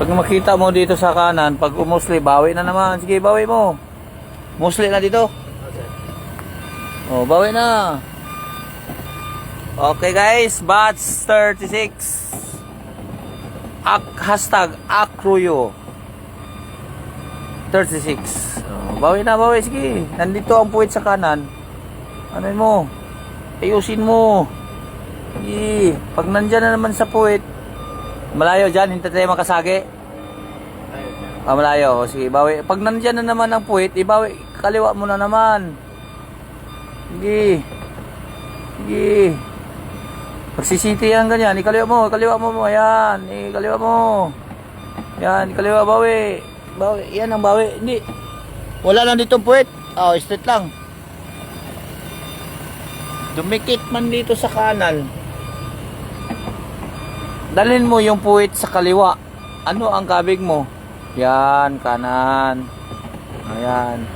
Pag makita mo dito sa kanan, pag umusli, bawi na naman. Sige, bawi mo. Musli na dito. Oh, bawi na. Okay guys, batch 36. Hashtag Akruyo 36. Oh, bawi na, bawi. Sige, nandito ang puwit sa kanan. Ano mo? Ayusin mo. Sige, pag nandyan na naman sa puwit, malayo dyan, hindi tayo makasagi. Malayo. O, sige, bawi. Pag nandyan na naman ang puwit, ibawi, kaliwa mo na naman. Sige. Sige. Pagsisiti yan ganyan, ikaliwa mo. Ayan, ikaliwa mo. Yan, ikaliwa, bawi. Bawi, yan ang bawi. Hindi. Wala lang dito puwit. Oh, straight lang. Dumikit man dito sa kanan. Dalhin mo yung puwit sa kaliwa. Ano ang kabig mo? Yan, kanan. Ayan.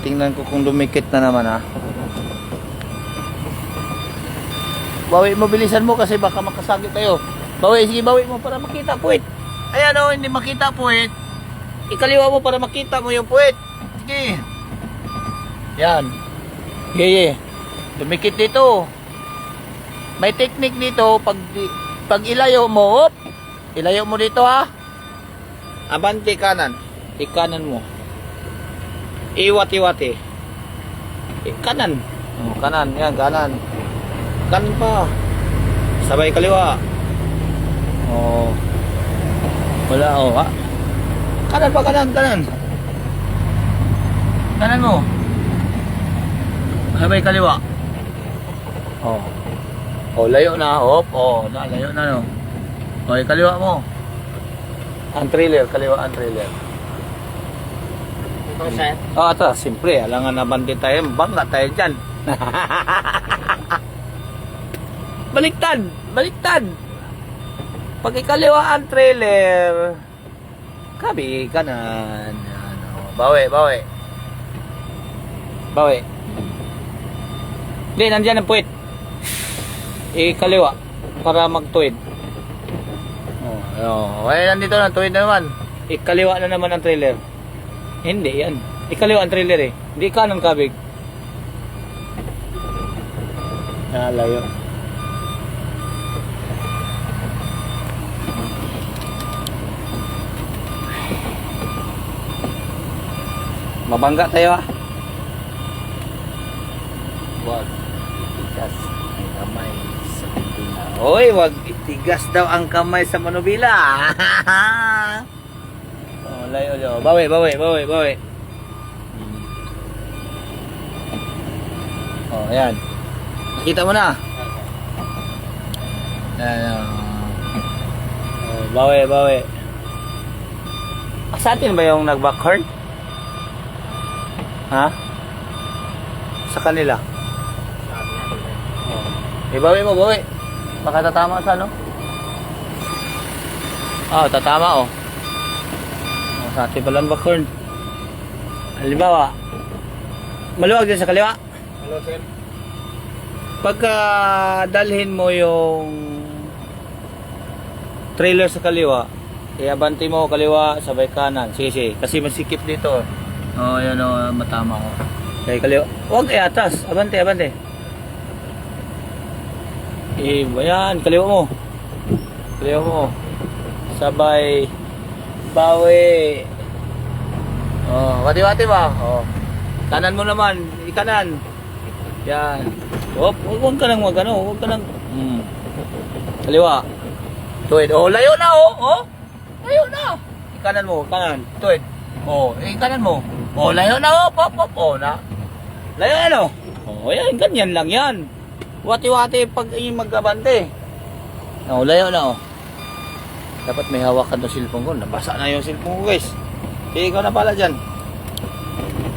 Tingnan ko kung dumikit na naman ha. Bawi mo, bilisan mo kasi baka makasagi tayo. Bawi, sige bawi mo para makita puwit. Ayan o, hindi makita puwit. Ikaliwa mo para makita mo yung puwit. Sige. Yan. Sige. Dumikit dito. May technique dito. Pag ilayo mo, ilayo mo dito ha. Abante kanan. Ikanan mo. Iwati-wati. Kanan. Oh, kanan. Yan, kanan. Kanan pa. Sabay kaliwa. Oh. Wala, oh, ha. Kanan pa, kanan. Kanan mo. Sabay kaliwa. Oh. Oh, layo na. Oh, layo na, no. Okay, kaliwa mo. Ang trailer, kaliwa ang trailer. Ito, sir. Oh, ito, siyempre, alangan naman din tayo. Bangga tayo dyan. Baliktad. Pag ikaliwa ang trailer, kabi, kanan. Ano, bawi. Hindi, nandyan ang puwit. Ikaliwa, para magtuwid. Okay, nandito na, tuwid na naman. Ikaliwa na naman ang trailer. Hindi, yan. Ikaliwa ang trailer eh. Hindi kanan kabig. Layo. Mabangga tayo ah. Wag itigas ang kamay sa manubila. Oy, wag itigas daw ang kamay sa manubila. Oh, layo. Bawi. Oh, ayan. Nakita mo na. Ayan. Oh, bawi. Sa atin ba yung nag-backhorn? Ha? Sa kanila? Oh. Bawi mo. Baka tatama sa ano? Oh, tatama oh. Sa atin palang backhorn. Halimbawa, maluwag din sa kaliwa. Hello, sir. Pagka dalhin mo yung trailer sa kaliwa, iabanti mo kaliwa, sabay kanan. Sige. Kasi masikip dito. Oh, yan oh, matama ko. Okay, kaliwa. Huwag atas. Abante. Yan, kaliwa mo. Sabay. Bawi. Oh, wati-wati ba? Oh. Kanan mo naman, ikanan. Yan. Huwag ka nang magano, huwag ka nang kaliwa. Tuwid. Oh, layo na oh. Layo na. Ikanan mo, kanan. Tuwid. Oh, ikanan mo. Oh, layo na pop. Oh, na. Layo ano? Oh, yan, ganyan lang yan. Wati-wati pag mag-abante. Oh, layo na oh. Dapat may hawakan ng cellphone ko. Nabasa na yung cellphone ko, guys. Sige, ikaw na pala dyan.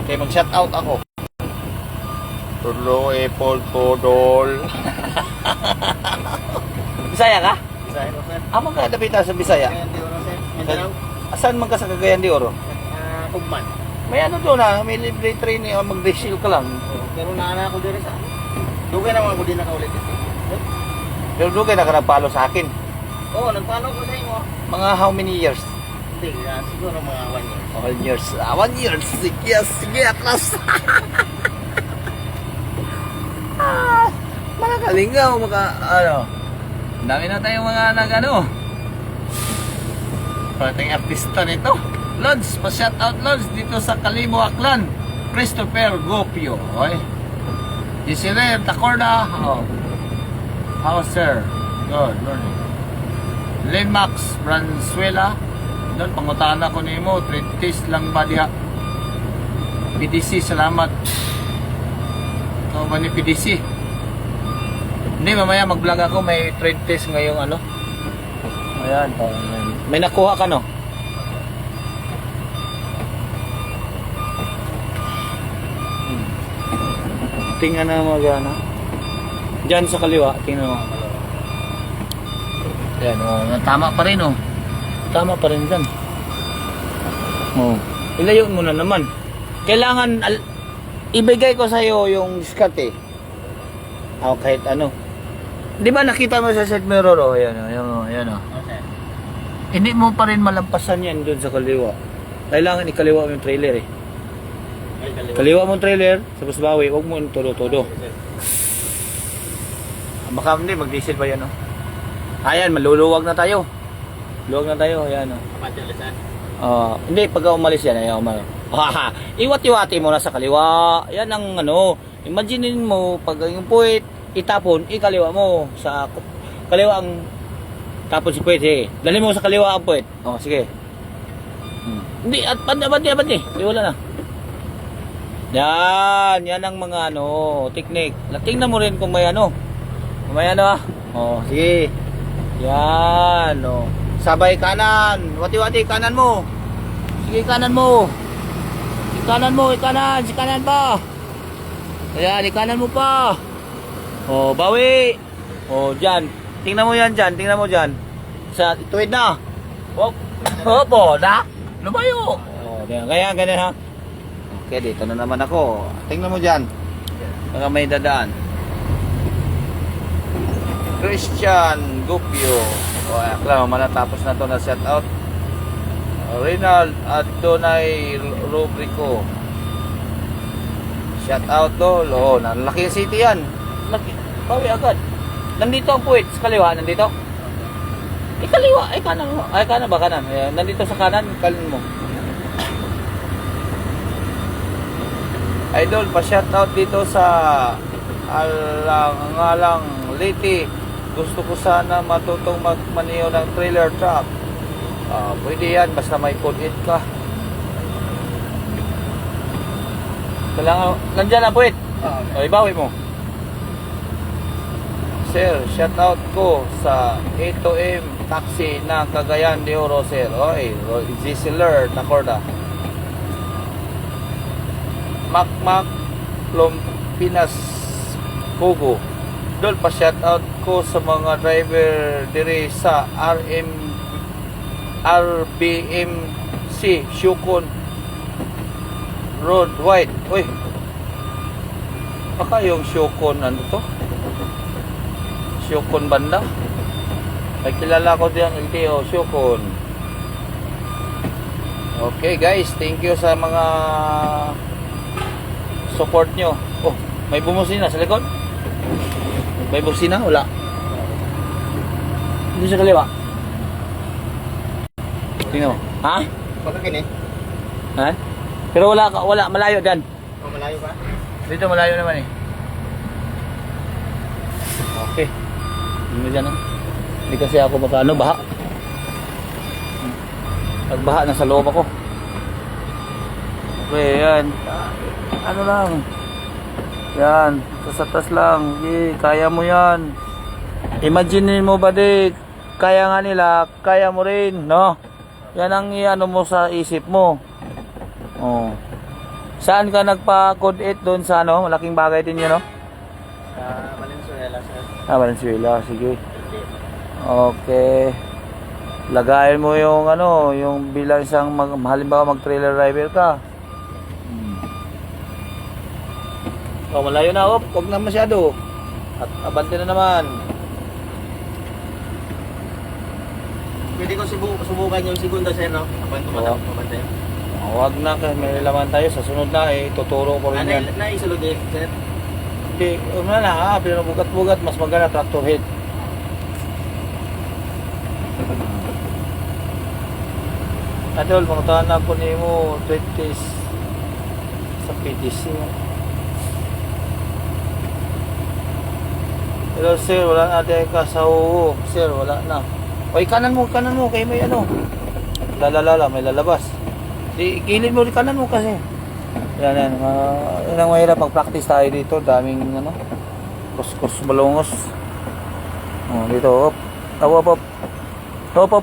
Okay, mag-shout out ako. Turlo, Podol. Bisaya ka? Bisaya ko, sir. Magkadapita sa Bisaya. Hindi ko, sir. Mindanao. Asan man ka sa Cagayan de Oro? Pugman. May ano doon may libre training o mag-reseal ka lang. Pero naana ako dito sa. Dugay naman ako din nakaulit. Pero dugay na ka nagpalo sa akin. Oo, nagpano ko sa inyo. Mga how many years? Hindi, siguro mga 1 year. All years. 1 year. Sige, sige, atlas. Mga kalingaw, ano. Ang dami na tayong mga nag-ano. Parating artista nito. Lods, pa-shout out Lods dito sa Kalibo, Aklan. Christopher Gopio. Okay. Giselle Tacorda. Oh. How sir? Good morning. Len Max Branzuela. Doon, pangutaan ako ni mo. 30 lang ba diha? PDC, salamat. Ikaw ba ni PDC? Hindi, mamaya mag-vlog ako. May trade test ngayong ano. Ayan. May nakuha ka, no? Tingnan na mag-ano. Diyan sa kaliwa, tingnan mo. Ayan, oh. Tama pa rin, oh. Tama pa rin dyan. Oh. Ilayon mo na naman. Kailangan, ibigay ko sa'yo yung diskarte. O kahit ano. Di ba nakita mo sa side mirror, oh. Ayan, oh. Ayan, oh. Ayan, oh. Okay. Hindi mo pa rin malampasan yan dun sa kaliwa. Kailangan ikaliwa mo yung trailer, eh. Ay, kaliwa. Kaliwa mo yung trailer, tapos bawi, huwag mo yung todo-todo. Baka hindi, mag-diesel pa yan, oh. Ayan, maluluwag na tayo. Luwag na tayo, ayan, oh. Kapatilisan. Hindi, pagka umalis yan, ayaw umalis. Iwat-iwati mo na sa kaliwa. Yan ang ano, imaginein mo, pag yung puwit, itapon, ikaliwa mo. Sa kaliwa ang tapon si puwit, eh. Dali mo sa kaliwa ang puwit. Sige. Hindi, at bandi. Hindi, wala na. Yan ang mga ano, technique. Tingnan mo rin kung may ano. Kung may ano, sige. Yan, sabay kanan. Wati-wati, kanan mo. Sige, kanan mo. Si kanan pa. Ayan, ikanan mo pa. Bawi. Dyan. Tingnan mo yan dyan. Tingnan mo dyan. Tuwid na. Opo, na. Lumayo. Kaya, ganyan ha. Okay, dito na naman ako. Tingnan mo dyan. Baka may dadaan. Christian Gupio. Akla, malatapos na to na shout out. Rinald Adonai Rubrico. Shout out to. Laki city yan. Laki. Bawi agad. Nandito ang puwit sa kaliwa. Nandito. Kaliwa. Kanan mo. Kanan ba? Kanan. Nandito sa kanan. Kanan mo. Idol, pa-shout out dito sa Alang Liti. Gusto ko sana matutong magmaniyo ng trailer truck. Pwede yan, basta may code ka. Kailangan, nandyan ang puwit. Ibawi mo. Sir, shout out ko sa 8M taxi ng Cagayan de Oro, sir. Giselle Tacorda. Makmak Plompinas Pugo. Doon pa shout out ko sa mga driver dire sa RBMC Shukon Road White. Baka yung Shukon ano to? Shukon banda. May kilala ko diyan LTO Shukon. Okay guys, thank you sa mga support nyo. May bumusina sa likod? May busina? Wala. Hindi sa kaliwa. Tingnan mo. Ha? Baka kini. Ha? Pero wala, malayo dyan. Malayo pa? Dito malayo naman eh. Okay. Hindi dyan ah. Hindi kasi ako baha. Pagbaha, nasa loob ako. Okay, yan. Ano lang. Yan. Tas lang. Kaya mo yan. Imagine mo ba kaya nga nila, kaya mo rin, no? Yan ang ano mo sa isip mo. Saan ka nagpa-code 8 doon sa ano? Malaking bagay din yun, no? Sa Valenzuela, sir. Valenzuela. Sige. Okay. Lagayin mo yung ano, yung bilang isang halimbawa mag-trailer driver ka. Malayo na, huwag na masyado. At abante na naman. Pwede ko subukan yung segundo, sir, no? Abang Oo. kumantay. Huwag na, kasi may laman tayo. Sa sunod na, tuturo ko rin yan. Naisulog eh, sir. Hindi, wala na ha, pero bugat-bugat, mas maganda tractor head. Adol, pangutahan na po ni mo 20 sa PTC. Hello sir, wala na tayo kasawo. Sir, wala na. Oy, kanan mo, kay may ano. Lalalala, may lalabas. Di, kilid mo, kanan mo kasi. Yan. Yan ang mahirap pag-practice tayo dito. Daming ano, kus-kus balongos. Oh, dito, hop. Hop.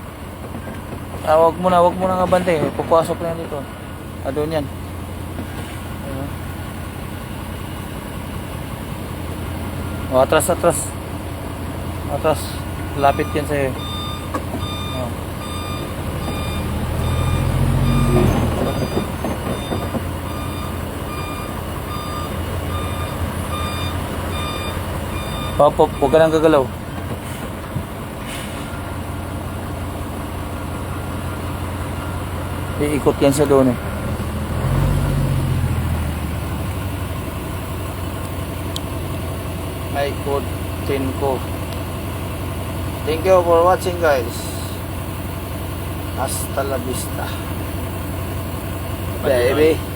Wag mo na nga bante. Pupasok na yan dito. Doon yan. Ayan. Oh, atras. Lapit yan sa'yo. Oh. Hop, huwag ka nang gagalaw. Iikot yan sa doon eh. May code 10 ko. Thank you for watching guys. Hasta la vista. Baby.